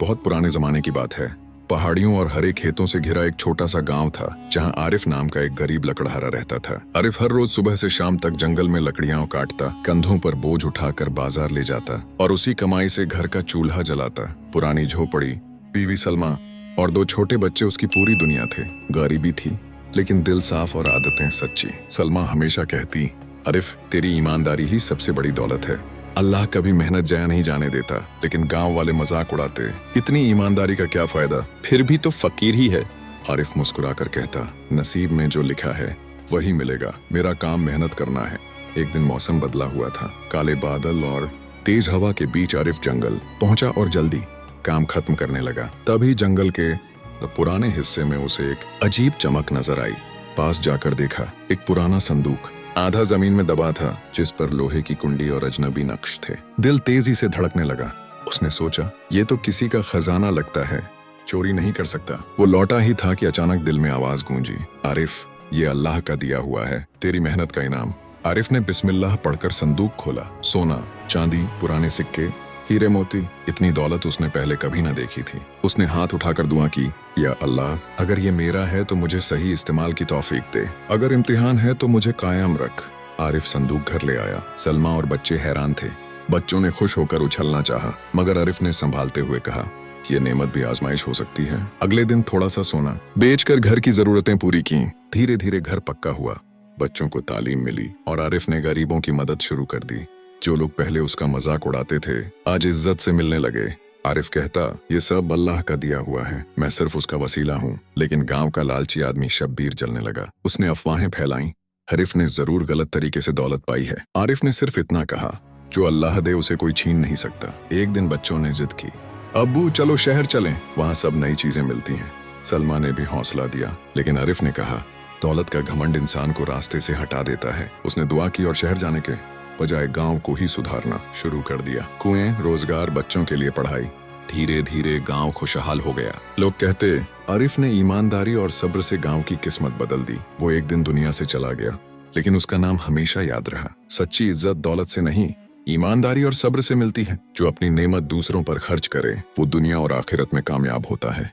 बहुत पुराने जमाने की बात है। पहाड़ियों और हरे खेतों से घिरा एक छोटा सा गांव था जहां आरिफ नाम का एक गरीब लकड़हारा रहता था। आरिफ हर रोज सुबह से शाम तक जंगल में लकड़ियां काटता, कंधों पर बोझ उठाकर बाजार ले जाता और उसी कमाई से घर का चूल्हा जलाता। पुरानी झोपड़ी, बीवी सलमा और दो छोटे बच्चे उसकी पूरी दुनिया थे। गरीबी थी लेकिन दिल साफ और आदतें सच्ची। सलमा हमेशा कहती, आरिफ तेरी ईमानदारी ही सबसे बड़ी दौलत है। अल्लाह कभी मेहनत जाया नहीं जाने देता, लेकिन गांव वाले मजाक उड़ाते, इतनी ईमानदारी का क्या फायदा, फिर भी तो फकीर ही है। आरिफ मुस्कुराकर कहता, नसीब में जो लिखा है वही मिलेगा, मेरा काम मेहनत करना है। एक दिन मौसम बदला हुआ था। काले बादल और तेज हवा के बीच आरिफ जंगल पहुंचा और जल्दी काम खत्म करने लगा। तभी जंगल के पुराने हिस्से में उसे एक अजीब चमक नजर आई। पास जाकर देखा, एक पुराना संदूक आधा जमीन में दबा था, जिस पर लोहे की कुंडी और अजनबी नक्श थे। दिल तेजी से धड़कने लगा। उसने सोचा, ये तो किसी का खजाना लगता है, चोरी नहीं कर सकता। वो लौटा ही था कि अचानक दिल में आवाज गूंजी, आरिफ ये अल्लाह का दिया हुआ है, तेरी मेहनत का इनाम। आरिफ ने बिस्मिल्लाह पढ़कर संदूक खोला। सोना, चांदी, पुराने सिक्के, हीरे मोती, इतनी दौलत उसने पहले कभी न देखी थी। उसने हाथ उठाकर दुआ की, या अल्लाह अगर ये मेरा है तो मुझे सही इस्तेमाल की तौफीक दे, अगर इम्तिहान है तो मुझे कायम रख। आरिफ संदूक घर ले आया। सलमा और बच्चे हैरान थे। बच्चों ने खुश होकर उछलना चाहा, मगर आरिफ ने संभालते हुए कहा, ये नेमत भी आजमाइश हो सकती है। अगले दिन थोड़ा सा सोना बेचकर घर की जरूरतें पूरी की। धीरे धीरे घर पक्का हुआ, बच्चों को तालीम मिली और आरिफ ने गरीबों की मदद शुरू कर दी। जो लोग पहले उसका मजाक उड़ाते थे आज इज्जत से मिलने लगे। आरिफ कहता, ये सब अल्लाह का दिया हुआ है, मैं सिर्फ उसका वसीला हूँ। लेकिन गांव का लालची आदमी शब्बीर जलने लगा। उसने अफवाहें फैलाई, आरिफ ने जरूर गलत तरीके से दौलत पाई है। आरिफ ने सिर्फ इतना कहा, जो अल्लाह दे उसे कोई छीन नहीं सकता। एक दिन बच्चों ने जिद की, अब्बू चलो शहर चलें, वहाँ सब नई चीजें मिलती हैं। सलमा ने भी हौसला दिया, लेकिन आरिफ ने कहा, दौलत का घमंड इंसान को रास्ते से हटा देता है। उसने दुआ की और शहर जाने के बजाय गांव को ही सुधारना शुरू कर दिया। कुएं, रोजगार, बच्चों के लिए पढ़ाई। धीरे धीरे गांव खुशहाल हो गया। लोग कहते, आरिफ ने ईमानदारी और सब्र से गांव की किस्मत बदल दी। वो एक दिन दुनिया से चला गया, लेकिन उसका नाम हमेशा याद रहा। सच्ची इज्जत दौलत से नहीं, ईमानदारी और सब्र से मिलती है। जो अपनी नेमत दूसरों पर खर्च करे वो दुनिया और आखिरत में कामयाब होता है।